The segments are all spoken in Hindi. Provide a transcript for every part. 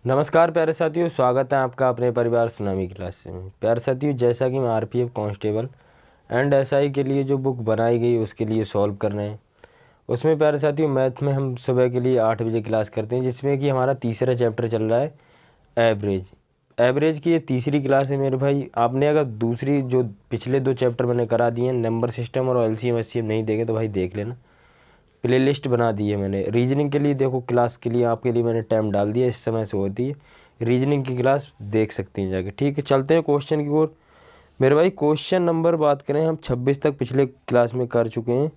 नमस्कार प्यारे साथियों, स्वागत है आपका अपने परिवार सुनामी क्लास में। प्यारे साथियों, जैसा कि मैं आरपीएफ कांस्टेबल एंड एसआई के लिए जो बुक बनाई गई उसके लिए सॉल्व कर रहे हैं। उसमें प्यारे साथियों मैथ में हम सुबह के लिए 8 बजे क्लास करते हैं, जिसमें कि हमारा तीसरा चैप्टर चल रहा है एवरेज की। ये तीसरी क्लास है मेरे भाई। आपने अगर दूसरी जो पिछले 2 चैप्टर मैंने करा दिए हैं, नंबर सिस्टम और एलसीएम एचसीएम नहीं देखे तो भाई देख लेना, प्लेलिस्ट बना दी है मैंने। रीजनिंग के लिए देखो, क्लास के लिए आपके लिए मैंने टाइम डाल दिया, इस समय से होती है रीजनिंग की क्लास, देख सकते हैं जाके। ठीक है, चलते हैं क्वेश्चन की ओर मेरे भाई। क्वेश्चन नंबर बात करें, हम 26 तक पिछले क्लास में कर चुके हैं।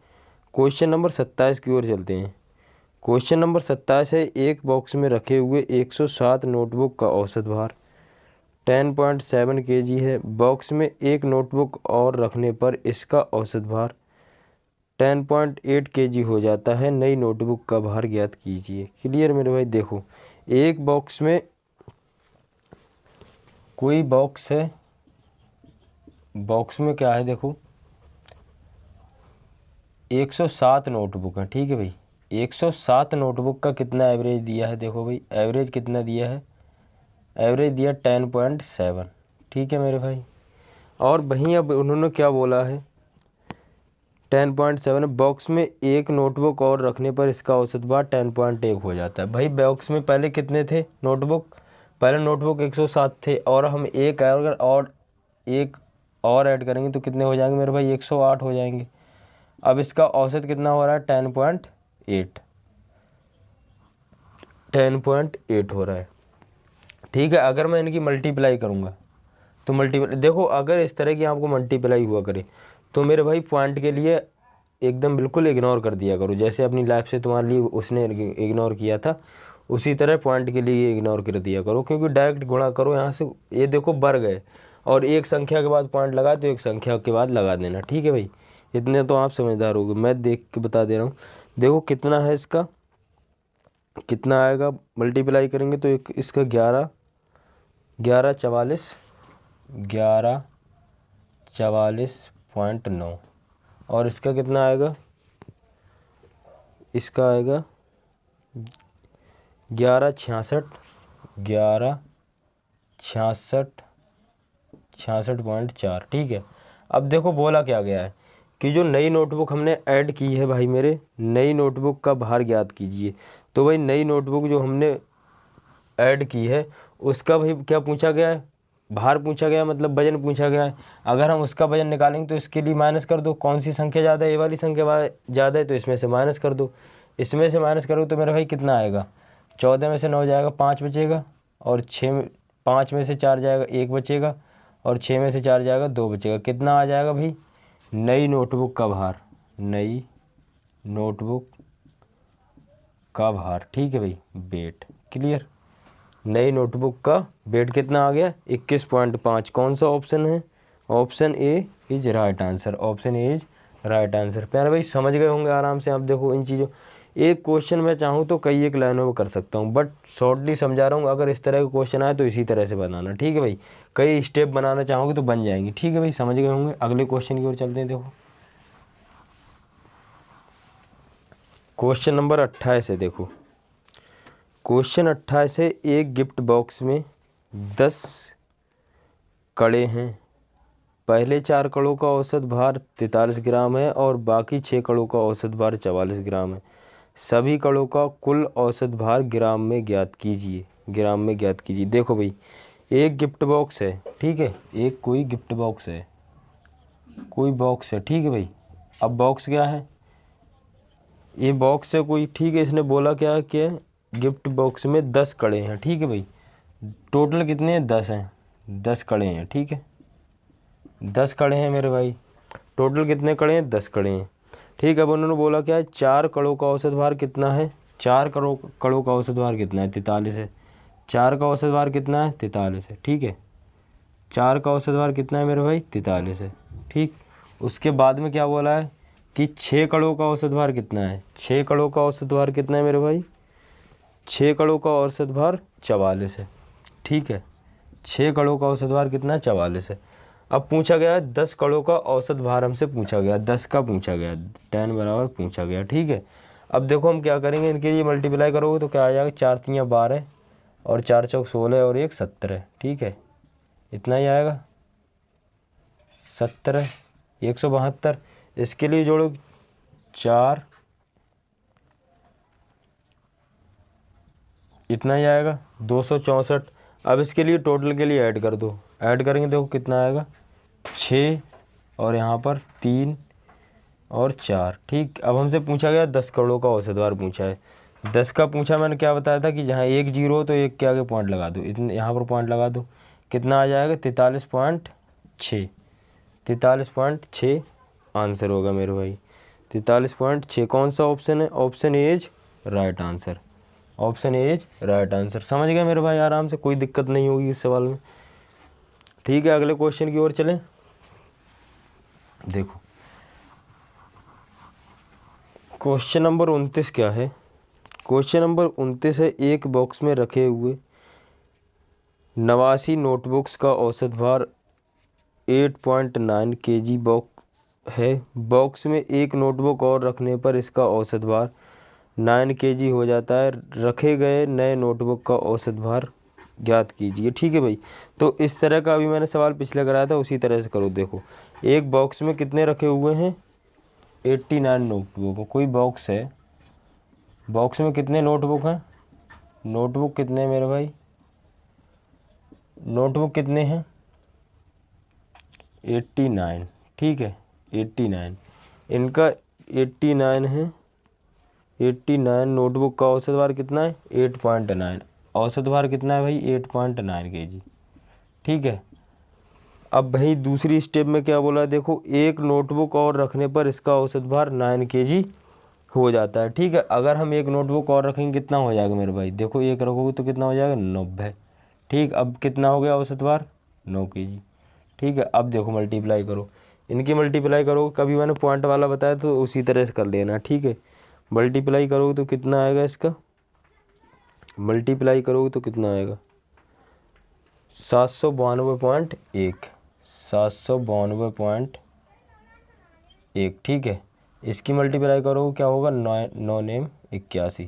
क्वेश्चन नंबर 27 की ओर चलते हैं। क्वेश्चन नंबर 27 है, एक बॉक्स में रखे हुए 107 नोटबुक का औसत भार 10.7 kg है। बॉक्स में एक नोटबुक और रखने पर इसका औसत भार 10.8 kg हो जाता है। नई नोटबुक का भार ज्ञात कीजिए। क्लियर मेरे भाई। देखो, एक बॉक्स में कोई बॉक्स है, बॉक्स में क्या है देखो 107 नोटबुक है। ठीक है भाई, 107 नोटबुक का कितना एवरेज दिया है देखो भाई, एवरेज कितना दिया है, एवरेज दिया 10.7। ठीक है मेरे भाई। और वहीं अब उन्होंने क्या बोला है, 10.7 बॉक्स में एक नोटबुक और रखने पर इसका औसत भार 10.1 हो जाता है। भाई बॉक्स में पहले कितने थे नोटबुक, पहले नोटबुक 107 थे, और हम एक और ऐड करेंगे तो कितने हो जाएंगे मेरे भाई, 108 हो जाएंगे। अब इसका औसत कितना हो रहा है, 10.8 हो रहा है। ठीक है, अगर मैं इनकी मल्टीप्लाई करूँगा तो मल्टीप्लाई देखो, अगर इस तरह की आपको मल्टीप्लाई हुआ करे तो मेरे भाई पॉइंट के लिए एकदम बिल्कुल इग्नोर कर दिया करो। जैसे अपनी लाइफ से तुम्हारे लिए उसने इग्नोर किया था, उसी तरह पॉइंट के लिए इग्नोर कर दिया करो, क्योंकि डायरेक्ट गुणा करो यहाँ से। ये देखो वर्ग है और एक संख्या के बाद पॉइंट लगा तो एक संख्या के बाद लगा देना। ठीक है भाई, इतने तो आप समझदार होगे। मैं देख के बता दे रहा हूँ। देखो कितना है, इसका कितना आएगा, मल्टीप्लाई करेंगे तो एक इसका 1144.9 और इसका कितना आएगा, इसका आएगा 1166.4। ठीक है, अब देखो बोला क्या गया है कि जो नई नोटबुक हमने ऐड की है भाई मेरे, नई नोटबुक का भार ज्ञात कीजिए। तो भाई नई नोटबुक जो हमने ऐड की है उसका भाई क्या पूछा गया है, भार पूछा गया, मतलब वजन पूछा गया है। अगर हम उसका वजन निकालेंगे तो इसके लिए माइनस कर दो, कौन सी संख्या ज़्यादा है, ये वाली संख्या ज़्यादा है तो इसमें से माइनस कर दो। इसमें से माइनस करो तो मेरा भाई कितना आएगा, 14 में से 9 जाएगा 5 बचेगा, और 5 में से 4 जाएगा 1 बचेगा, और 6 में से 4 जाएगा 2 बचेगा। कितना आ जाएगा भाई, नई नोटबुक का भार, नई नोटबुक का भार। ठीक है भाई, वेट। क्लियर, नई नोटबुक का वेट कितना आ गया, 21.5। कौन सा ऑप्शन है, option A is right answer, option A is right answer. प्यारे भाई समझ गए होंगे आराम से। आप देखो इन चीज़ों, एक क्वेश्चन मैं चाहूँ तो कई एक लाइनों में कर सकता हूँ, बट शॉर्टली समझा रहा हूँ। अगर इस तरह का क्वेश्चन आए तो इसी तरह से बनाना। ठीक है भाई, कई स्टेप बनाना चाहोगे तो बन जाएंगे। ठीक है भाई, समझ गए होंगे। अगले क्वेश्चन की ओर चलते हैं। देखो क्वेश्चन नंबर 28 है। देखो क्वेश्चन 28 है, एक गिफ्ट बॉक्स में 10 कड़े हैं। पहले 4 कड़ों का औसत भार 43 ग्राम है और बाकी 6 कड़ों का औसत भार 44 ग्राम है। सभी कड़ों का कुल औसत भार ग्राम में ज्ञात कीजिए, ग्राम में ज्ञात कीजिए। देखो भाई, एक गिफ्ट बॉक्स है। ठीक है, एक कोई गिफ्ट बॉक्स है, कोई बॉक्स है। ठीक है भाई, अब बॉक्स क्या है, ये बॉक्स है कोई। ठीक है, इसने बोला क्या कि गिफ्ट बॉक्स में 10 कड़े हैं। ठीक है भाई, टोटल कितने हैं, 10 हैं, 10 कड़े हैं। ठीक है, 10 कड़े हैं मेरे भाई। टोटल कितने कड़े हैं, 10 कड़े हैं। ठीक है, अब उन्होंने बोला क्या है, 4 कड़ों का औसत भार कितना है, 4 कड़ों का औसत भार कितना है, 43 है। 4 का औसत भार कितना है, 43 है। ठीक है, 4 का औसत भार कितना है मेरे भाई, 43 है। ठीक, उसके बाद में क्या बोला है कि 6 कड़ों का औसत भार कितना है, 6 कड़ों का औसत भार कितना है मेरे भाई, 6 कड़ों का औसत भार 44 है। ठीक है, 6 कड़ों का औसत भार कितना है, 44 है। अब पूछा गया 10 कड़ों का औसत भार हमसे पूछा गया, 10 का पूछा गया, 10 बराबर पूछा गया। ठीक है, अब देखो हम क्या करेंगे, इनके लिए मल्टीप्लाई करोगे तो क्या आ जाएगा, 4 तियाँ 12, और 4 चौक 16 और 1 17, ठीक है, इतना ही आएगा 17, 172। इसके लिए जोड़ो 4, इतना ही आएगा 264। अब इसके लिए टोटल के लिए ऐड कर दो, ऐड करेंगे देखो कितना आएगा 6 और यहाँ पर 3 और 4, ठीक। अब हमसे पूछा गया 10 करोड़ों का औसत भार पूछा है। 10 का पूछा, मैंने क्या बताया था कि जहाँ एक जीरो हो तो एक के आगे पॉइंट लगा दो, इतने यहाँ पर पॉइंट लगा दो, कितना आ जाएगा 43.6, 43.6 आंसर होगा मेरे भाई, 43.6। कौन सा ऑप्शन है? Option A is right answer, option A is right answer. समझ गए मेरे भाई आराम से, कोई दिक्कत नहीं होगी इस सवाल में, ठीक है। अगले क्वेश्चन की ओर चलें। देखो क्वेश्चन नंबर 29 क्या है? क्वेश्चन नंबर 29 है, एक बॉक्स में रखे हुए 89 नोटबुक्स का औसत भार 8.9 kg बॉक्स है। बॉक्स में एक नोटबुक और रखने पर इसका औसत भार 9 kg हो जाता है। रखे गए नए नोटबुक का औसत भार ज्ञात कीजिए, ठीक है भाई। तो इस तरह का अभी मैंने सवाल पिछले कराया था, उसी तरह से करो। देखो एक बॉक्स में कितने रखे हुए हैं? 89 नोटबुक। कोई बॉक्स है, बॉक्स में कितने नोटबुक हैं? नोटबुक कितने हैं मेरे भाई? नोटबुक कितने हैं? 89, ठीक है 89, इनका 89 है। 89 नोटबुक का औसत भार कितना है? 8.9। औसत भार कितना है भाई? 8.9 kg, ठीक है। अब भाई दूसरी स्टेप में क्या बोला? देखो एक नोटबुक और रखने पर इसका औसत भार 9 kg हो जाता है, ठीक है। अगर हम एक नोटबुक और रखेंगे कितना हो जाएगा मेरे भाई? देखो एक रखोगे तो कितना हो जाएगा? 90, ठीक। अब कितना हो गया औसत भार? 9 kg, ठीक है। अब देखो मल्टीप्लाई करो, इनकी मल्टीप्लाई करो, कभी मैंने पॉइंट वाला बताया तो उसी तरह से कर लेना, ठीक है। मल्टीप्लाई करोगे तो कितना आएगा इसका? मल्टीप्लाई करोगे तो कितना आएगा? 792.1, 792.1, ठीक है। इसकी मल्टीप्लाई करोगे क्या होगा? 9 नेम 81,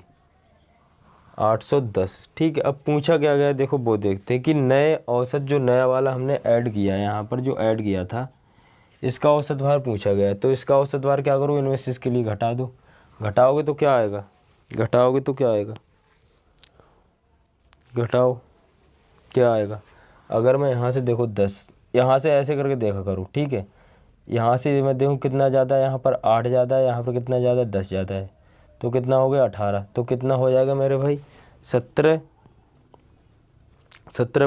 810, ठीक है। अब पूछा क्या गया? देखो वो देखते हैं कि नए औसत, जो नया वाला हमने ऐड किया है यहाँ पर, जो ऐड किया था, इसका औसत भार पूछा गया है। तो इसका औसत भार क्या करो? इनमें से इसके लिए घटा दो, घटाओगे तो क्या आएगा? घटाओगे तो क्या आएगा? घटाओ, क्या आएगा? अगर मैं यहाँ से देखो 10, यहाँ से ऐसे करके देखा करूँ, ठीक है। यहाँ से मैं देखूँ कितना ज़्यादा है, यहाँ पर 8 ज़्यादा है, यहाँ पर कितना ज़्यादा है? 10 ज़्यादा है, तो कितना हो गया? 18। तो कितना हो जाएगा मेरे भाई? 17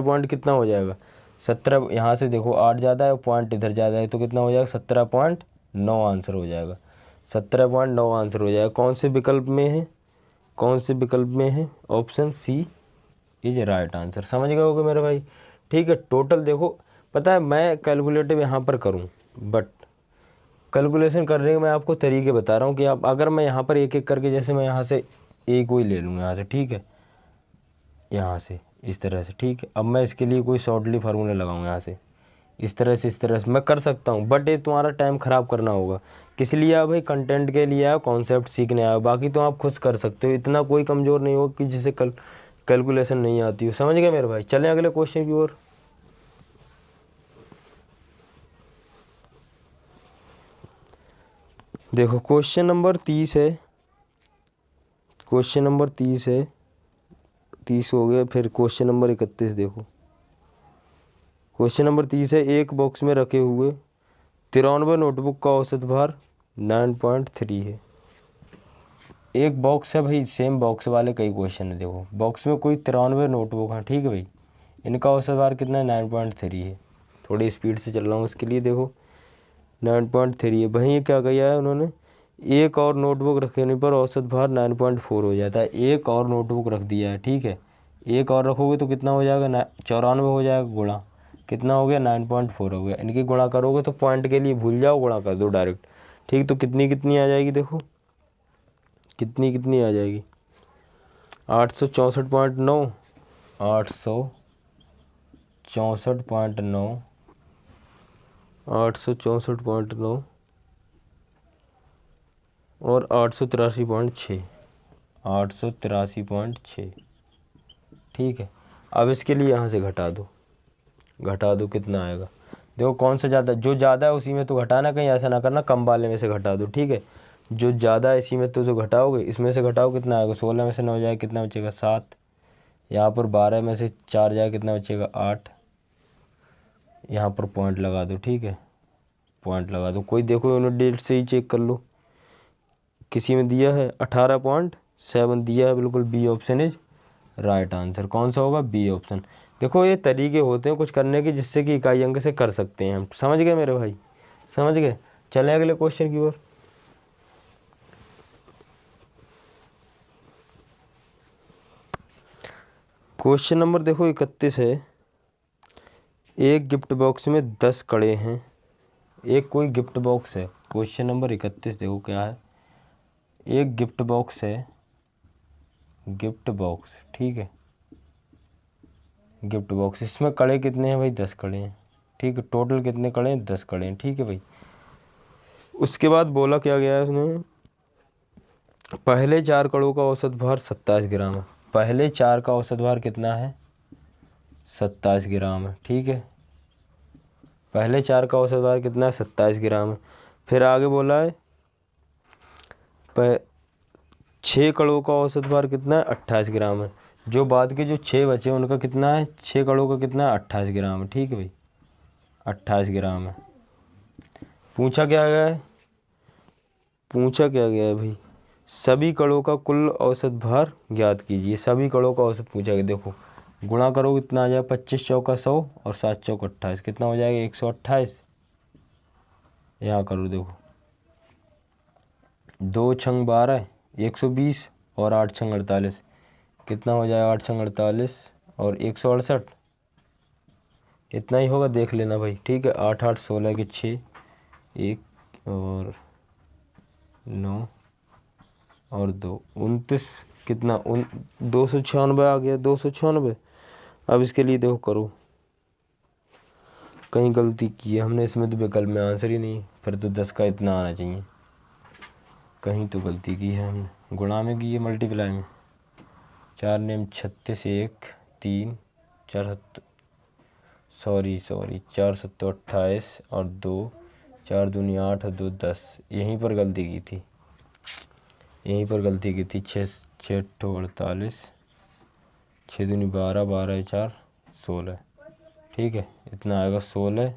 पॉइंट कितना हो जाएगा? 17, यहाँ से देखो 8 ज़्यादा है और पॉइंट इधर ज़्यादा है, तो कितना हो जाएगा? 17.9 आंसर हो जाएगा, 17.9 आंसर हो जाएगा। कौन से विकल्प में है? कौन से विकल्प में है? Option C is right answer. समझ गए होगे मेरे भाई, ठीक है। टोटल देखो, पता है मैं कैलकुलेटिव यहाँ पर करूँ, बट कैलकुलेशन करने के मैं आपको तरीके बता रहा हूँ कि आप, अगर मैं यहाँ पर एक एक करके, जैसे मैं यहाँ से एक कोई ले लूँगा यहाँ से, ठीक है, यहाँ से इस तरह से, ठीक है। अब मैं इसके लिए कोई शॉर्टली फार्मूला लगाऊंगा यहाँ से, इस तरह से मैं कर सकता हूँ, बट ये तुम्हारा टाइम ख़राब करना होगा। किस लिए आओ भाई? कंटेंट के लिए आओ, कॉन्सेप्ट सीखने आओ, बाकी तो आप खुद कर सकते हो। इतना कोई कमज़ोर नहीं हो कि जिसे कैलकुलेशन नहीं आती हो। समझ गए मेरे भाई? चलें अगले क्वेश्चन की ओर। देखो क्वेश्चन नंबर 30 है, क्वेश्चन नंबर 30 है, 30 हो गया। फिर क्वेश्चन नंबर 31 देखो, क्वेश्चन नंबर 30 है, एक बॉक्स में रखे हुए 93 नोटबुक का औसत भार 9.3 है। एक बॉक्स है भाई, सेम बॉक्स वाले कई क्वेश्चन है। देखो बॉक्स में कोई 93 नोटबुक है, ठीक है भाई, इनका औसत भार कितना है? 9.3 है। थोड़ी स्पीड से चल रहा हूँ इसके लिए, देखो 9.3 है। वहीं क्या किया है उन्होंने? एक और नोटबुक रखने पर औसत भार 9.4 हो जाता है। एक और नोटबुक रख दिया है, ठीक है, एक और रखोगे तो कितना हो जाएगा? 94 हो जाएगा, गुणा कितना हो गया? 9.4 हो गया। इनकी गुणा करोगे तो पॉइंट के लिए भूल जाओ, गुणा कर दो डायरेक्ट, ठीक। तो कितनी कितनी आ जाएगी? देखो कितनी कितनी आ जाएगी? 864.9, 864.9, 864.9 और 883.6, 883.6, ठीक है। अब इसके लिए यहाँ से घटा दो कितना आएगा। देखो कौन सा ज़्यादा, जो ज़्यादा है उसी में तो घटाना, कहीं ऐसा ना करना कम वाले में से घटा दो, ठीक है। जो ज़्यादा है इसी में तो घटाओगे, इसमें से घटाओ कितना आएगा, 16 में से 9 जाए कितना बचेगा 7, यहाँ पर 12 में से 4 जाए कितना बचेगा 8, यहाँ पर पॉइंट लगा दो, ठीक है, पॉइंट लगा दो। कोई देखो यूनिट डेट से ही चेक कर लो, किसी में दिया है 18.7 दिया है, बिल्कुल B option is right answer. कौन सा होगा, बी ऑप्शन। देखो ये तरीके होते हैं कुछ करने के जिससे कि इकाई अंक से कर सकते हैं हम, समझ गए मेरे भाई, समझ गए। चलें अगले क्वेश्चन की ओर। क्वेश्चन नंबर देखो 31 है। एक गिफ्ट बॉक्स में 10 कड़े हैं। एक कोई गिफ्ट बॉक्स है, क्वेश्चन नंबर 31 देखो क्या है। एक गिफ्ट बॉक्स है, गिफ्ट बॉक्स, ठीक है, गिफ्ट बॉक्स, इसमें कड़े कितने हैं भाई, 10 कड़े हैं, ठीक है। टोटल कितने कड़े हैं, 10 कड़े हैं, ठीक है भाई। उसके बाद बोला क्या गया है उसमें, पहले 4 कड़ों का औसत भार 27 ग्राम है। पहले 4 का औसत भार कितना है, 27 ग्राम है, ठीक है। पहले 4 का औसत भार कितना है, 27 ग्राम है। फिर आगे बोला है 6 कड़ों का औसत भार कितना है, 28 ग्राम है। जो बाद के जो 6 बचे उनका कितना है, 6 कड़ों का कितना है, 28 ग्राम है, ठीक है भाई, 28 ग्राम है। पूछा क्या गया है, पूछा क्या गया है भाई, सभी कड़ों का कुल औसत भार ज्ञात कीजिए। सभी कड़ों का औसत पूछा गया। देखो गुणा करो कितना आ जाएगा, 25 चौका 100 और 7 चौका 28, कितना हो जाएगा 128। यहाँ करो देखो, 2 छंग 12 120 और 8 छंग 48, कितना हो जाएगा 8 छंग 48 और 168, इतना ही होगा, देख लेना भाई, ठीक है। 8 8 16 के 6, 1 और 9 और 2 29, कितना 296 आ गया, 296। अब इसके लिए देखो करो, कहीं गलती की है हमने इसमें, तो विकल्प में आंसर ही नहीं, फिर तो 10 का इतना आना चाहिए, कहीं तो गलती की है हमने, गुणा में की है मल्टीप्लाई में। 4 नेम 36 1 3 4 सॉरी 4 7 28 और 2 4 दूनी 8 और 2 10, यहीं पर गलती की थी, यहीं पर गलती की थी। 6 6 48, 6 दूनी 12 12 4 16, ठीक है, इतना आएगा 16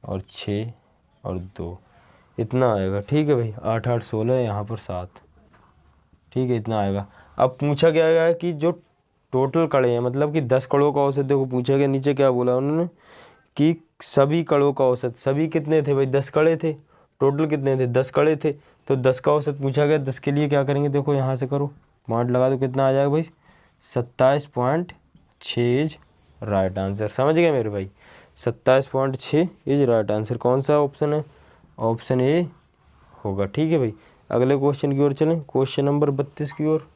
और 6 और 2, इतना आएगा, ठीक है भाई। 8 8 16, यहाँ पर 7, ठीक है, इतना आएगा। अब पूछा गया है कि जो टोटल कड़े हैं, मतलब कि 10 कड़ों का औसत, देखो पूछा गया, नीचे क्या बोला उन्होंने कि सभी कड़ों का औसत, सभी कितने थे भाई, 10 कड़े थे, टोटल कितने थे, 10 कड़े थे, तो 10 का औसत पूछा गया। 10 के लिए क्या करेंगे, देखो यहाँ से करो, पॉइंट लगा दो, कितना आ जाएगा भाई 27.6 राइट आंसर। समझ गए मेरे भाई, 27.6 इज राइट आंसर। कौन सा ऑप्शन है, ऑप्शन ए होगा, ठीक है भाई। अगले क्वेश्चन की ओर चलें, क्वेश्चन नंबर 32 की ओर।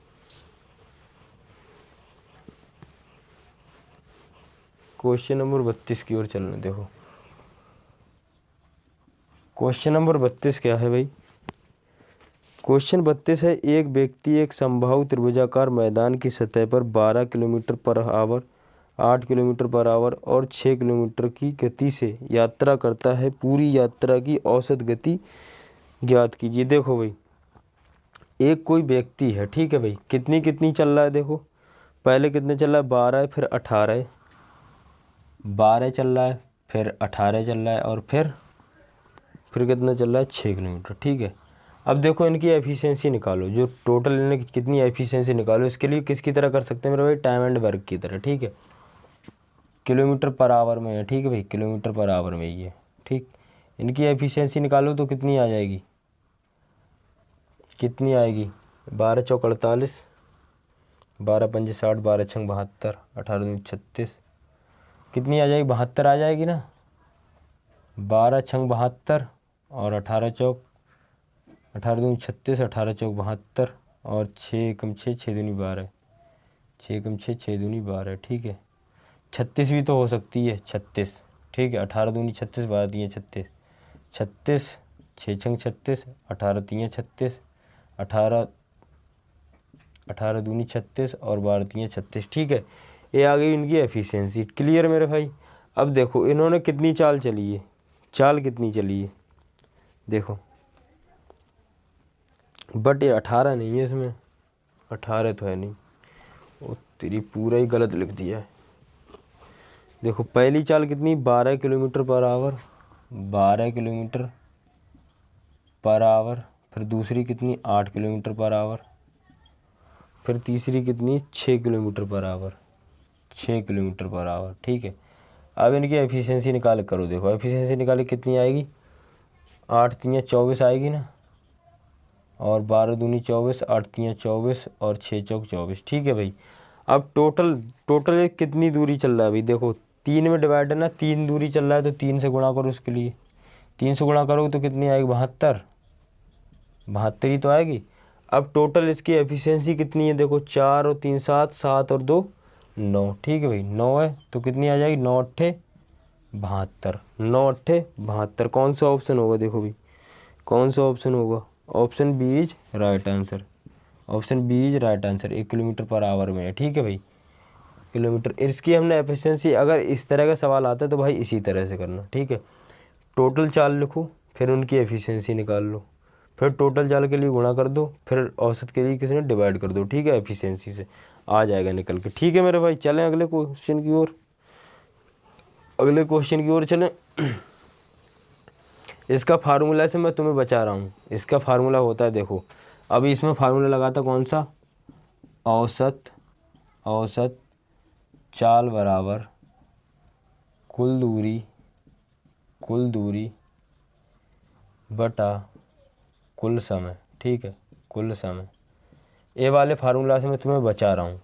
क्वेश्चन नंबर 32 की ओर चलना, देखो क्वेश्चन नंबर 32 क्या है भाई। क्वेश्चन 32 है, एक व्यक्ति एक समबाहु त्रिभुजाकार मैदान की सतह पर 12 kilometre per our, 8 kilometre per our और 6 किलोमीटर की गति से यात्रा करता है। पूरी यात्रा की औसत गति ज्ञात कीजिए। देखो भाई, एक कोई व्यक्ति है, ठीक है भाई, कितनी कितनी चल रहा है, देखो पहले कितने चल रहा है, 12 है, फिर 18 है, 12 चल रहा है, फिर 18 चल रहा है और फिर कितना चल रहा है, 6 किलोमीटर, ठीक है। अब देखो इनकी एफिशिएंसी निकालो, जो टोटल इन्हें कितनी एफिशिएंसी निकालो। इसके लिए किसकी तरह कर सकते हैं मेरे भाई, टाइम एंड वर्क की तरह, ठीक है। किलोमीटर पर आवर में है, ठीक है भाई, किलोमीटर पर आवर में ही है, ठीक। इनकी एफिशिएंसी निकालो तो कितनी आ जाएगी, कितनी आएगी, 12 चौक 48, 12 पंजे 60, 12 छंग 72, 18 दूनी 36, कितनी आ जाएगी, 72 आ जाएगी ना। 12 छंग 72 और 18 चौक 18 दूनी 36, 18 चौक 72 और 6 कम 6 6 दूनी 12, 6 कम 6 6 दूनी 12, ठीक है। 36 भी तो हो सकती है, 36, ठीक है। 18 दूनी 36, 12 तीन 36, 36 6 छंग 36, 18 तीन 36, 18 18 दूनी 36 और 12 तीन 36, ठीक है। ये आ गई इनकी एफिशिएंसी। क्लियर मेरे भाई। अब देखो इन्होंने कितनी चाल चली है, चाल कितनी चली है देखो, बट ये 18 नहीं है इसमें, 18 तो है नहीं, वो तेरी पूरा ही गलत लिख दिया है। देखो पहली चाल कितनी, 12 kilometre per our, 12 kilometre per our. फिर दूसरी कितनी, 8 किलोमीटर पर आवर। फिर तीसरी कितनी, 6 kilometre per our, 6 kilometre per our. ठीक है, अब इनकी एफिशिएंसी निकाल करो। देखो एफिशिएंसी निकाले कितनी आएगी, 8 तियाँ 24 आएगी ना, और 12 दूनी 24, 8 तियाँ 24 और 6 चौक 24। ठीक है भाई। अब टोटल ये कितनी दूरी चल रहा है भाई, देखो 3 में डिवाइड है ना, 3 दूरी चल रहा है तो 3 से गुणा करो उसके लिए, 3 से गुणा करोगे तो कितनी आएगी, 72, 72 ही तो आएगी। अब टोटल इसकी एफिशिएंसी कितनी है, देखो 4 और 3 7, 7 और 2 9। ठीक है भाई, 9 है तो कितनी आ जाएगी, 9 अट्ठे 72, 9 अट्ठे 72। कौन सा ऑप्शन होगा, देखो भाई कौन सा ऑप्शन होगा, option B is right answer, option B is right answer. 1 kilometre per hour में है। ठीक है भाई, किलोमीटर। इसकी हमने एफिशिएंसी, अगर इस तरह का सवाल आता है तो भाई इसी तरह से करना। ठीक है, टोटल चाल लिखो, फिर उनकी एफिशिएंसी निकाल लो, फिर टोटल चाल के लिए गुणा कर दो, फिर औसत के लिए किसी ने डिवाइड कर दो। ठीक है, एफिशिएंसी से आ जाएगा निकल के। ठीक है मेरे भाई, चलें अगले क्वेश्चन की ओर, अगले क्वेश्चन की ओर चलें। इसका फार्मूला से मैं तुम्हें बचा रहा हूँ, इसका फार्मूला होता है, देखो अभी इसमें फार्मूला लगाता कौन सा, औसत, औसत चाल बराबर कुल दूरी, कुल दूरी बटा कुल समय। ठीक है, कुल समय। ये वाले फार्मूला से मैं तुम्हें बचा रहा हूँ,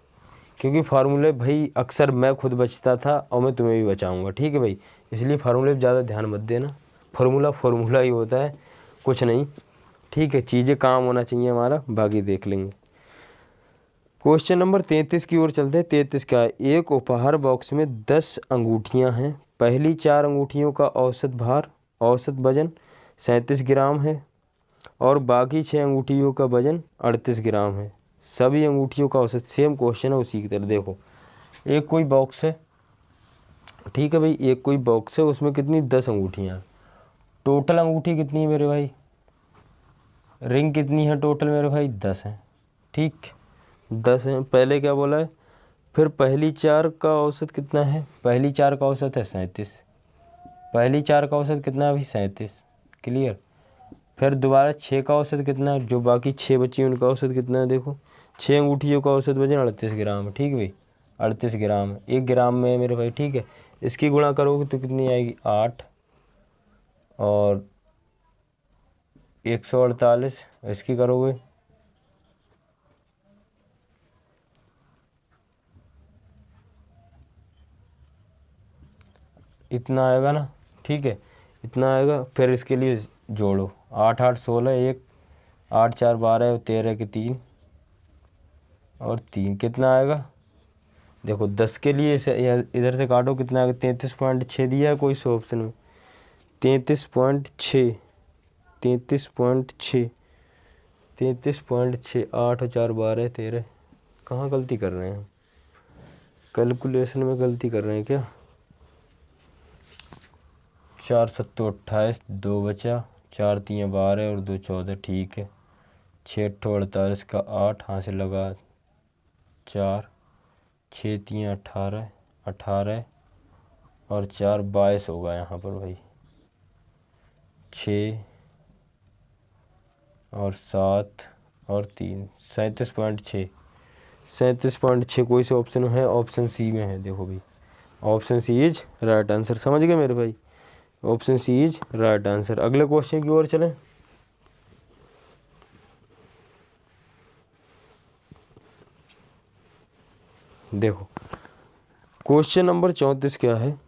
क्योंकि फार्मूले भाई अक्सर मैं खुद बचता था और मैं तुम्हें भी बचाऊंगा। ठीक है भाई, इसलिए फार्मूले पर ज़्यादा ध्यान मत देना, फार्मूला ही होता है, कुछ नहीं। ठीक है, चीज़ें काम होना चाहिए हमारा, बाकी देख लेंगे। क्वेश्चन नंबर 33 की ओर चलते हैं। 33 का है, एक उपहार बॉक्स में 10 अंगूठियां हैं। पहली 4 अंगूठियों का औसत भार, औसत वजन 37 ग्राम है और बाकी 6 अंगूठियों का वजन 38 ग्राम है। सभी अंगूठियों का औसत, सेम क्वेश्चन है उसी की तरह। देखो एक कोई बॉक्स है, ठीक है भाई, एक कोई बॉक्स है, उसमें कितनी 10 अंगूठियाँ हैं। टोटल अंगूठी कितनी है मेरे भाई, रिंग कितनी है टोटल मेरे भाई, 10 हैं। ठीक, 10 हैं। पहले क्या बोला है, फिर पहली 4 का औसत कितना है, पहली 4 का औसत है 37, पहली 4 का औसत कितना है भाई, 37। क्लियर। फिर दोबारा 6 का औसत कितना है, जो बाकी 6 बची उनका औसत कितना है, देखो 6 अंगूठियों का औसत वजन 38 ग्राम है। ठीक है भाई, 38 ग्राम है, 1 ग्राम में है मेरे भाई। ठीक है, इसकी गुणा करोगे तो कितनी आएगी, 8 और 148, इसकी करोगे इतना आएगा ना। ठीक है, इतना आएगा। फिर इसके लिए जोड़ो, 8 8 16, 1 8 4 12 13 के 3 और 3 कितना आएगा, देखो 10 के लिए इधर से काटो कितना आएगा, 33.6 दिया है कोई से ऑप्शन में, 33.6, 33.6, 33.6, 8 और 4 12 13। कहाँ गलती कर रहे हैं, कैलकुलेशन में गलती कर रहे हैं क्या। 4 7 28, 2 बचा, 4 3 12 और 2 14। ठीक है, 6 48 का 8 हाथ से लगा 4, 6 3 18, 18 और 4 22 होगा यहाँ पर भाई, 6 और 7 और 3 37.6, 37.6 कोई से ऑप्शन है, ऑप्शन सी में है। देखो भाई, option C is right answer. समझ गए मेरे भाई, option C is right answer. अगले क्वेश्चन की ओर चलें। देखो क्वेश्चन नंबर 34 क्या है,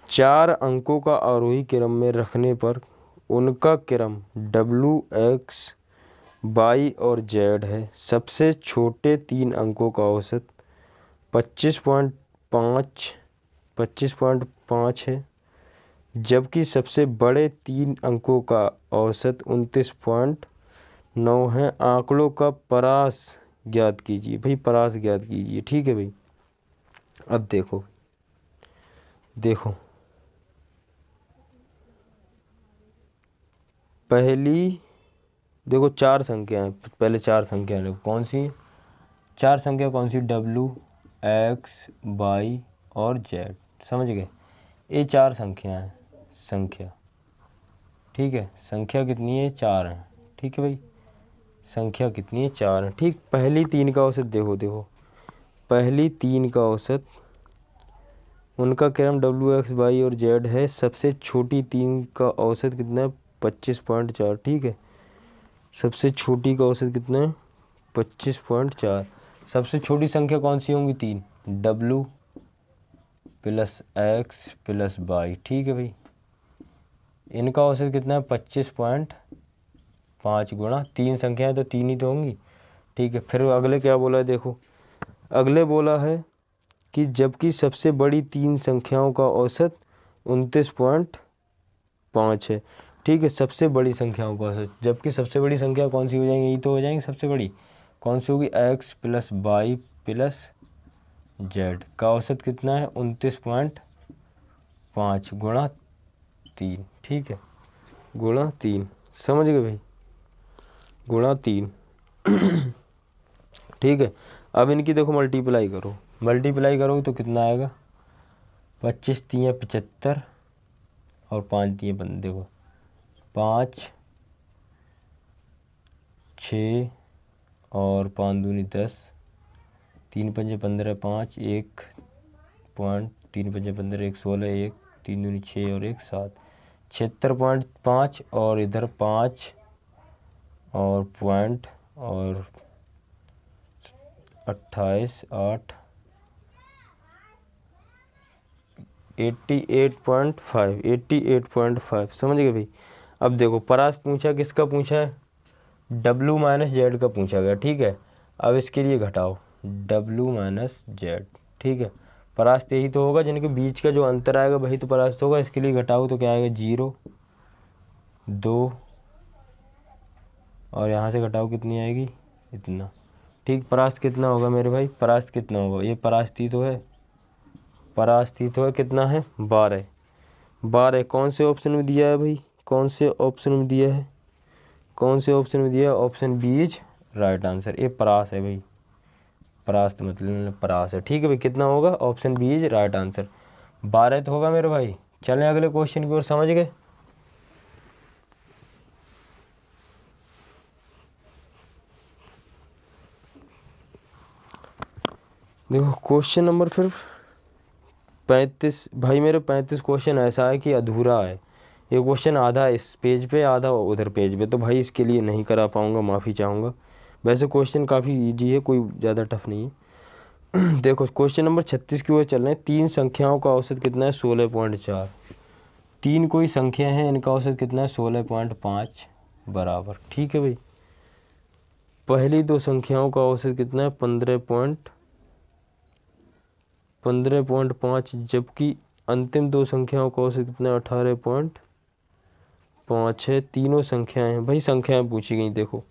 4 अंकों का आरोही क्रम में रखने पर उनका क्रम W X Y और Z है। सबसे छोटे 3 अंकों का औसत 25.5 है, जबकि सबसे बड़े 3 अंकों का औसत 29.9 है। आंकड़ों का परास ज्ञात कीजिए। भाई परास ज्ञात कीजिए। ठीक है भाई, अब देखो पहली देखो चार संख्याएं, पहले चार संख्या लो, कौन सी चार संख्या, कौन सी, W X Y और Z, समझ गए। ये चार संख्या हैं, संख्या, ठीक है। संख्या कितनी है, चार है, ठीक है भाई। संख्या कितनी है, चार है, ठीक। पहली तीन का औसत देखो पहली तीन का औसत, उनका क्रम W X Y और Z है। सबसे छोटी तीन का औसत कितना है, 25.4, ठीक है। सबसे छोटी का औसत कितना है, 25.4। सबसे छोटी संख्या कौन सी होंगी, तीन, W + X + Y, ठीक है भाई। इनका औसत कितना है, 25.5 गुणा तीन संख्याएं तो तीन ही तो होंगी, ठीक है। फिर अगले क्या बोला है, देखो अगले बोला है कि जबकि सबसे बड़ी तीन संख्याओं का औसत 29.5 है, ठीक है। सबसे बड़ी संख्याओं का औसत, जबकि सबसे बड़ी संख्या कौन सी हो जाएंगी, यही तो हो जाएंगी सबसे बड़ी, कौन सी होगी, X + Y + Z का औसत कितना है, 29.5 गुणा तीन, ठीक है, गुणा तीन, समझ गए भाई, गुणा तीन। ठीक है। अब इनकी देखो मल्टीप्लाई करो तो कितना आएगा, 25 3 75 और 5 3 15, देखो 5 6 और 5 दूनी 10, 3 5 15, 5 1 पॉइंट, 3 5 15, 1 16, 1 3 दूनी 6 और 1 7, 76.5 और इधर 5 और पॉइंट और 28 8 88.5 समझ गए भाई। अब देखो परास्त पूछा, किसका पूछा है, W - Z का पूछा गया, ठीक है। अब इसके लिए घटाओ W - Z, ठीक है। परास्त यही तो होगा, जिनके बीच का जो अंतर आएगा वही तो परास्त होगा। इसके लिए घटाओ तो क्या आएगा, 0 2 और यहाँ से घटाओ कितनी आएगी, इतना, ठीक। परास्त कितना होगा मेरे भाई, परास्त कितना होगा, ये परास्त ही तो है, परास्त ही तो है, कितना है, 12 12। कौन से ऑप्शन में दिया है भाई, कौन से ऑप्शन में दिया है, कौन से ऑप्शन में दिया है, option B is right answer. ये परास है भाई, परास्त मतलब परास है, ठीक है भाई। कितना होगा, option B is right answer, 12 तो होगा मेरे भाई। चलें अगले क्वेश्चन की ओर, समझ गए। देखो क्वेश्चन नंबर फिर 35 भाई, मेरे 35 क्वेश्चन ऐसा है कि अधूरा है। ये क्वेश्चन आधा इस पेज पे, आधा उधर पेज पे, तो भाई इसके लिए नहीं करा पाऊँगा, माफ़ी चाहूँगा। वैसे क्वेश्चन काफ़ी इजी है, कोई ज़्यादा टफ नहीं है। देखो क्वेश्चन नंबर 36 की ओर चल रहे हैं। तीन संख्याओं का औसत कितना है, 16.4। तीन कोई संख्या है, इनका औसत कितना है, 16.5 बराबर, ठीक है भाई। पहली दो संख्याओं का औसत कितना है, 15.5, जबकि अंतिम दो संख्याओं का औसत कितना है, 18.5 है। तीनों संख्याएं हैं भाई, संख्याएं पूछी गई। देखो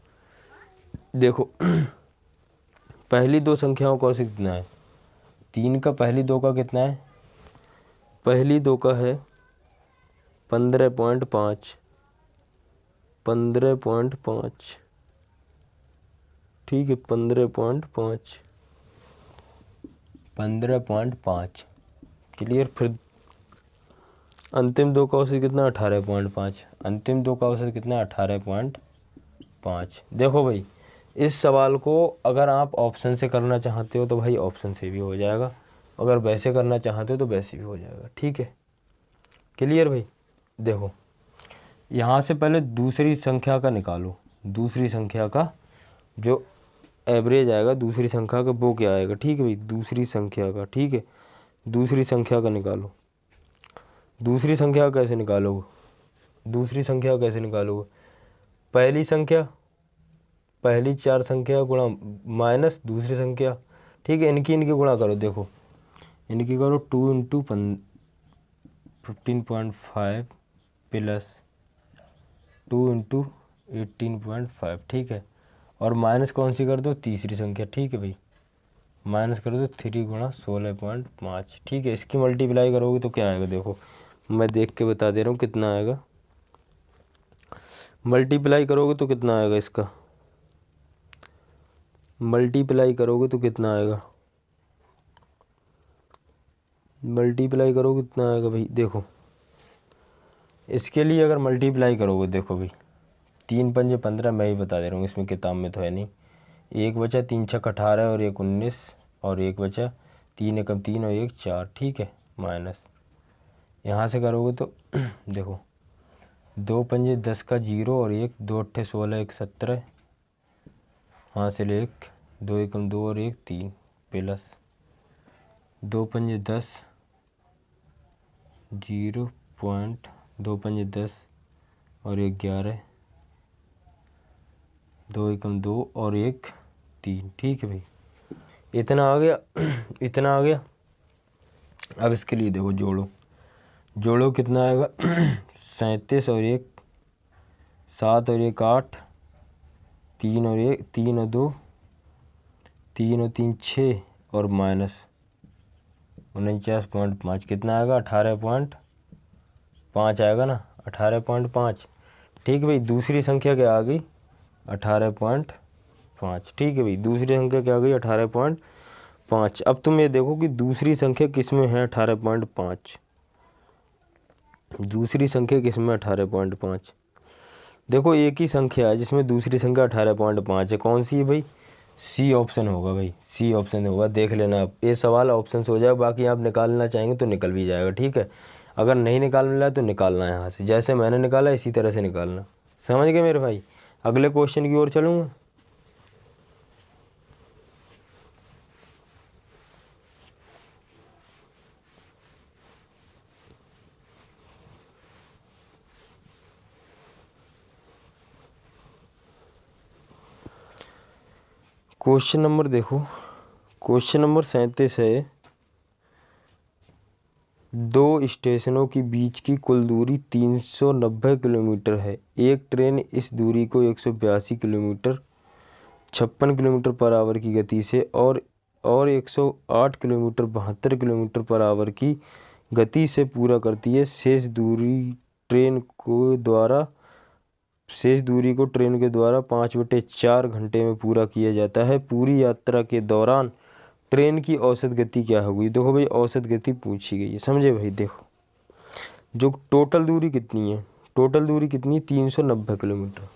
पहली दो संख्याओं का औसत कितना है, तीन का पहली दो का कितना है, पहली दो का है 15.5, 15.5, ठीक है, 15.5, 15.5 क्लियर। फिर अंतिम दो का औसत कितना, 18.5, अंतिम दो का औसत कितना, 18.5। देखो भाई इस सवाल को अगर आप ऑप्शन से करना चाहते हो तो भाई ऑप्शन से भी हो जाएगा, अगर वैसे करना चाहते हो तो वैसे भी हो जाएगा, ठीक है, क्लियर भाई। देखो यहाँ से पहले दूसरी संख्या का निकालो, दूसरी संख्या का जो एवरेज आएगा दूसरी संख्या का वो क्या आएगा, ठीक है भाई, दूसरी संख्या का, ठीक है, दूसरी संख्या का निकालो। दूसरी संख्या कैसे निकालोगे, दूसरी संख्या कैसे निकालोगे, पहली संख्या, पहली चार संख्या गुणा माइनस दूसरी संख्या, ठीक है, इनकी गुणा करो। देखो इनकी करो 2 × 15.5 प्लस 2 × 18.5, ठीक है, और माइनस कौन सी कर दो, तीसरी संख्या, ठीक है भाई, माइनस करो तो 3 गुणा 16.5। ठीक है, इसकी मल्टीप्लाई करोगे तो क्या आएगा, देखो मैं देख के बता दे रहा हूँ कितना आएगा। मल्टीप्लाई करोगे तो कितना आएगा, इसका मल्टीप्लाई करोगे तो कितना आएगा, मल्टीप्लाई करोगे कितना आएगा भाई। देखो इसके लिए अगर मल्टीप्लाई करोगे, देखो भाई 3 पंजे 15, मैं ही बता दे रहा हूँ, इसमें किताब में तो है नहीं। एक बचा 3 छक 18 और 1 19, और एक बचा 3 एकम 3 और 1 4। ठीक है, माइनस यहाँ से करोगे तो देखो 2 पंजे 10 का 0 और 1, 2 अट्ठे 16 1 17, हासिल 1, 2 एकम 2 और 1 3, प्लस 2 पंजे 10 0.2 पंजे 10 और 1 11, 2 एकम 2 और 1 3। ठीक है भाई, इतना आ गया इतना आ गया। अब इसके लिए देखो जोड़ो कितना आएगा 37 और 1 7 और 1 8, 3 और 1 3 और 2 3 और 3 6 और माइनस 49.5। कितना आएगा 18.5 आएगा ना, 18.5। ठीक है भाई, दूसरी संख्या क्या आ गई 18.5। ठीक है भाई, दूसरी संख्या क्या आ गई 18.5। अब तुम ये देखो कि दूसरी संख्या किस में है 18.5, दूसरी संख्या किस में 18.5। देखो एक ही संख्या है जिसमें दूसरी संख्या 18.5 है, कौन सी है भाई, सी ऑप्शन होगा भाई, सी ऑप्शन होगा। देख लेना आप, ये सवाल ऑप्शन से हो जाएगा, बाकी आप निकालना चाहेंगे तो निकल भी जाएगा। ठीक है, अगर नहीं निकालना है तो निकालना है यहाँ से, जैसे मैंने निकाला इसी तरह से निकालना। समझ गए मेरे भाई, अगले क्वेश्चन की ओर चलूँगा। क्वेश्चन नंबर देखो, क्वेश्चन नंबर 37 है, 2 स्टेशनों के बीच की कुल दूरी 390 किलोमीटर है। एक ट्रेन इस दूरी को 182 किलोमीटर 56 किलोमीटर पर आवर की गति से और 108 किलोमीटर 72 किलोमीटर पर आवर की गति से पूरा करती है। शेष दूरी को ट्रेन के द्वारा 5/4 घंटे में पूरा किया जाता है। पूरी यात्रा के दौरान ट्रेन की औसत गति क्या होगी। देखो भाई, औसत गति पूछी गई है, समझे भाई। देखो जो टोटल दूरी कितनी है, टोटल दूरी कितनी है 390 किलोमीटर,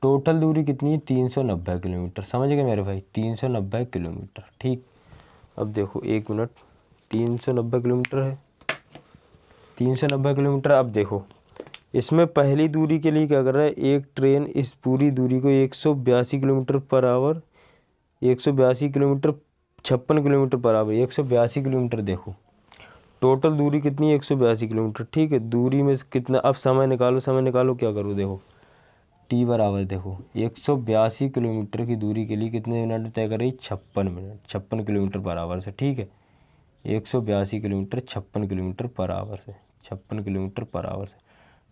टोटल दूरी कितनी है 390 किलोमीटर, समझ गए मेरे भाई 390 किलोमीटर। ठीक, अब देखो 1 मिनट, 390 किलोमीटर है, 390 किलोमीटर। अब देखो इसमें पहली दूरी के लिए क्या कर रहा है, एक ट्रेन इस पूरी दूरी को 182 kilometre per our 182 kilometre 56 kilometre per our 182 kilometre. देखो टोटल दूरी कितनी है 182 किलोमीटर। ठीक है, दूरी में कितना, अब समय निकालो, समय निकालो, क्या करो, देखो टी बराबर, देखो 182 किलोमीटर की दूरी के लिए कितने मिनट तय कर रही, 56 मिनट 56 किलोमीटर पर आवर से। ठीक है, 182 किलोमीटर 56 किलोमीटर पर आवर से, 56 किलोमीटर पर आवर से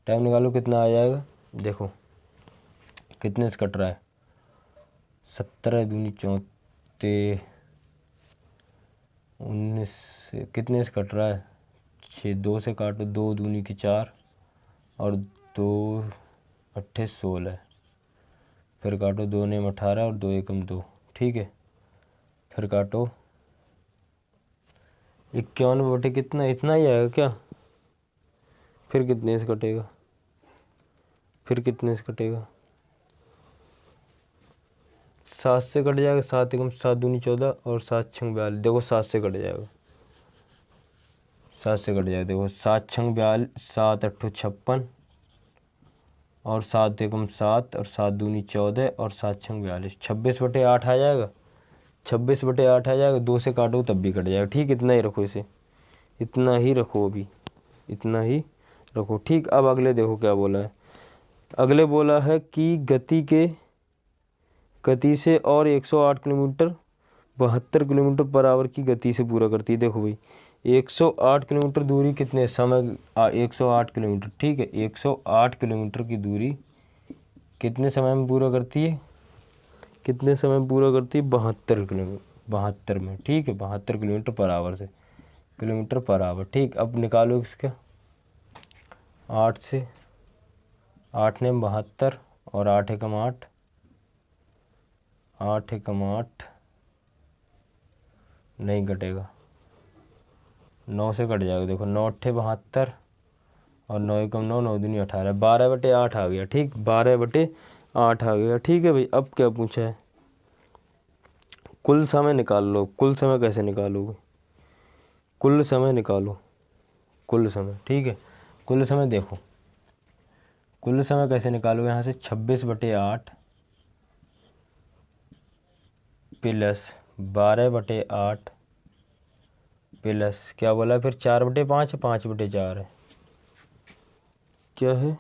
टाइम निकालो कितना आ जाएगा। देखो कितने से कट रहा है, 17 दूनी 34 19 से कितने से कट रहा है 6, 2 से काटो, 2 दूनी की 4 और 2 अट्ठे 16, फिर काटो 2 नेम 18 और 2 एकम 2। ठीक है, फिर काटो 51 बटे कितना, इतना ही आएगा क्या, फिर कितने से कटेगा, फिर कितने से कटेगा, 7 से कट जाएगा, 7 एकम 7 दूनी 14 और 7 छंग 42। देखो 7 से कट जाएगा, 7 से कट जाएगा। देखो 7 छंग 42, 7 अट्ठो 56 और 7 एकम 7 और 7 दूनी 14 और 7 छंग 42, 26/8 आ जाएगा, 26/8 आ जाएगा। 2 से काटो तब भी कट जाएगा। ठीक, इतना ही रखो, इसे इतना ही रखो, अभी इतना ही रखो। ठीक, अब अगले देखो क्या बोला है, अगले बोला है कि गति से और 108 किलोमीटर 72 किलोमीटर पर आवर की गति से पूरा करती है। देखो भाई 108 किलोमीटर दूरी कितने समय 108 किलोमीटर। ठीक है, 108 किलोमीटर की दूरी कितने समय में पूरा करती है, कितने समय में पूरा करती है 72 किलोमीटर 72 में, ठीक है, 72 किलोमीटर पर आवर से, किलोमीटर पर आवर, ठीक। अब निकालो इसका 8 से, 8 ने 72 और 8 एकम 8, 8 एकम 8 नहीं कटेगा, 9 से कट जाएगा। देखो 9 अट्ठे 72 और 9 एकम 9, 9 दूनी 18, 12/8 आ गया, ठीक, 12/8 आ गया, ठीक है भाई। अब क्या पूछा है, कुल समय निकाल लो। कुल समय कैसे निकालोगे, कुल समय निकालो, कुल समय, ठीक है। कुल समय देखो, कुल समय कैसे निकालोगे, यहाँ से 26/8 प्लस 12/8 प्लस क्या बोला फिर 4/5, 5/4 है, क्या है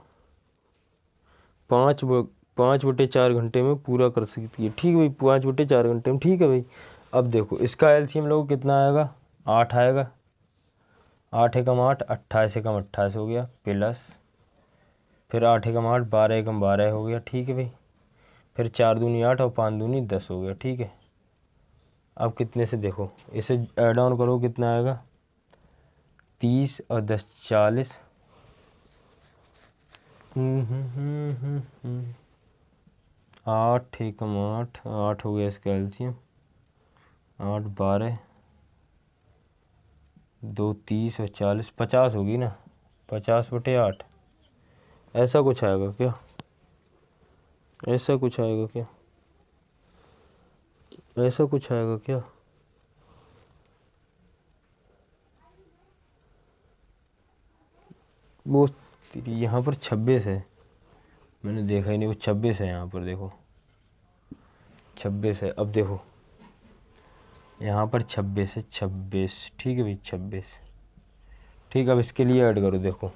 5/4 घंटे में पूरा कर सकती है, ठीक है भाई, 5/4 घंटे में, ठीक है भाई। अब देखो इसका एलसीएम लोग कितना आएगा, 8 आएगा, 8 एकम 8, 28 एकम 28 हो गया, प्लस फिर 8 एकम 8, 12 एकम 12 हो गया, ठीक है भाई। फिर 4 दूनी 8 और 5 दूनी 10 हो गया, ठीक है। अब कितने से देखो, इसे ऐड ऑन करो कितना आएगा, 30 और 10 40, 8 एकम 8, 8 हो गया इसका एलसीएम, 8 12 2 30 और 40, 50 होगी ना, 50/8, ऐसा कुछ आएगा क्या, ऐसा कुछ आएगा क्या, ऐसा कुछ आएगा क्या, वो यहाँ पर 26 है, मैंने देखा ही नहीं, वो 26 है यहाँ पर, देखो 26 है। अब देखो यहाँ पर 26 है, 26, ठीक है भाई 26, ठीक। अब इसके लिए ऐड करो, देखो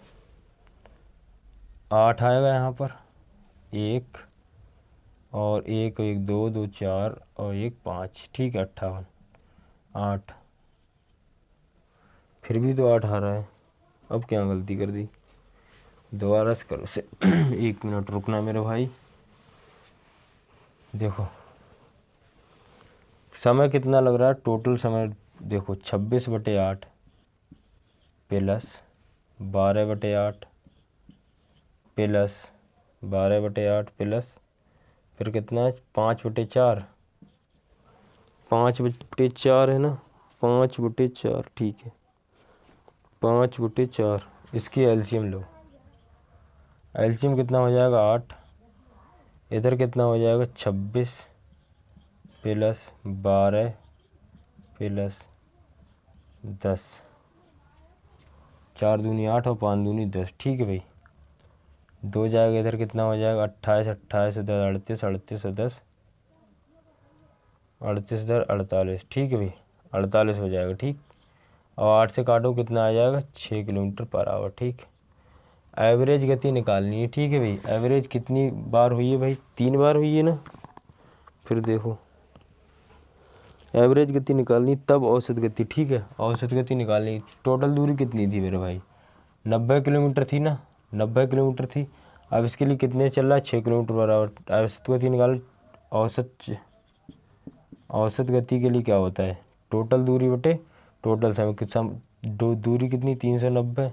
8 आएगा यहाँ पर, 1 और 1 1 2 2 4 और 1 5, ठीक है 58, 8, फिर भी तो 8 आ रहा है। अब क्या गलती कर दी, दोबारा से करो से 1 मिनट रुकना मेरे भाई। देखो समय कितना लग रहा है, टोटल समय देखो 26/8 प्लस 12/8 प्लस 12/8 प्लस फिर कितना है 5/4, 5/4 है ना, 5/4, ठीक है 5/4, इसकी एलसीएम लो। एलसीएम कितना हो जाएगा 8, इधर कितना हो जाएगा 26 प्लस 12 प्लस 10, 4 दूनी 8 और 5 दूनी 10, ठीक है भाई। 2 जाएगा इधर कितना हो जाएगा 28, 28 10 38, 38 और 10 38 इधर 48, ठीक है भाई 48 हो जाएगा, ठीक। और 8 से काटो कितना आ जाएगा 6 किलोमीटर पर आवर, ठीक। एवरेज गति निकालनी है, ठीक है भाई। एवरेज कितनी बार हुई है भाई, 3 बार हुई है ना। फिर देखो एवरेज गति निकालनी तब औसत गति, ठीक है औसत गति निकालनी। टोटल दूरी कितनी थी मेरे भाई, 90 किलोमीटर थी ना, 90 किलोमीटर थी। अब इसके लिए कितने चल रहा है 6 किलोमीटर पर आवर। औसत गति निकाल, औसत गति के लिए क्या होता है टोटल दूरी बटे टोटल समय। दूरी कितनी 390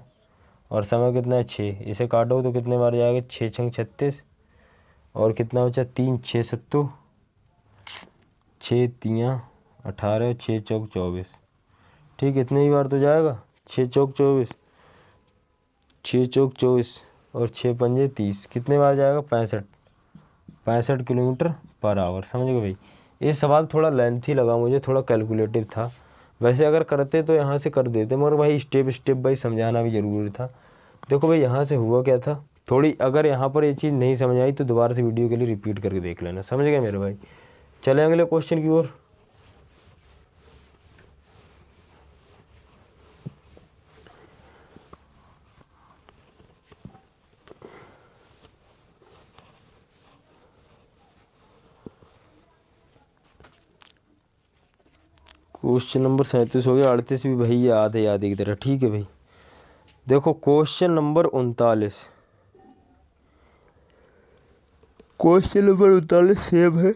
और समय कितना है 6, इसे काटो तो कितने बार जाएगा 6 छंग 36 और कितना बचा 3 6 7 6 3 18 6 चौक 24, ठीक। इतने ही बार तो जाएगा 6 चौक 24, 6 चौक 24 और 6 पंजे 30, कितने बार जाएगा 65 किलोमीटर पर आवर। समझ गए भाई। ये सवाल थोड़ा लेंथी लगा मुझे, थोड़ा कैलकुलेटिव था। वैसे अगर करते तो यहाँ से कर देते, मगर भाई स्टेप स्टेप भाई समझाना भी ज़रूरी था। देखो भाई यहाँ से हुआ क्या था, थोड़ी अगर यहाँ पर ये चीज़ नहीं समझ आई तो दोबारा से वीडियो के लिए रिपीट करके देख लेना। समझ गए मेरे भाई। चले अगले क्वेश्चन की ओर। क्वेश्चन नंबर 37 हो गया, 38 भी भाई याद है, याद की तरह, ठीक है भाई। देखो question number 39, question number 39 same है,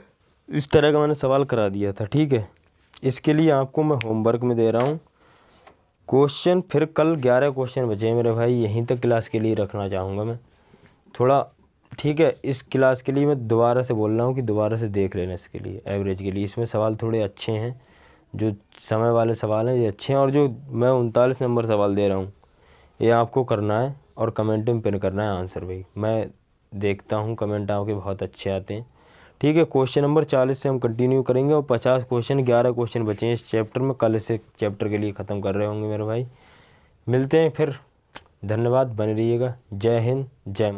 इस तरह का मैंने सवाल करा दिया था, ठीक है। इसके लिए आपको मैं होमवर्क में दे रहा हूँ क्वेश्चन। फिर कल 11 क्वेश्चन बचे हैं मेरे भाई, यहीं तक क्लास के लिए रखना चाहूँगा मैं थोड़ा, ठीक है। इस क्लास के लिए मैं दोबारा से बोल रहा हूँ कि दोबारा से देख लेना इसके लिए, एवरेज के लिए। इसमें सवाल थोड़े अच्छे हैं, जो समय वाले सवाल हैं ये अच्छे हैं, और जो मैं 39 नंबर सवाल दे रहा हूँ ये आपको करना है और कमेंट में पिन करना है आंसर भाई। मैं देखता हूँ कमेंट आपके बहुत अच्छे आते हैं, ठीक है। क्वेश्चन नंबर 40 से हम कंटिन्यू करेंगे और 50 क्वेश्चन 11 क्वेश्चन बचे हैं इस चैप्टर में, कल इसे चैप्टर के लिए ख़त्म कर रहे होंगे मेरे भाई। मिलते हैं फिर, धन्यवाद, बने रहिएगा। जय हिंद, जय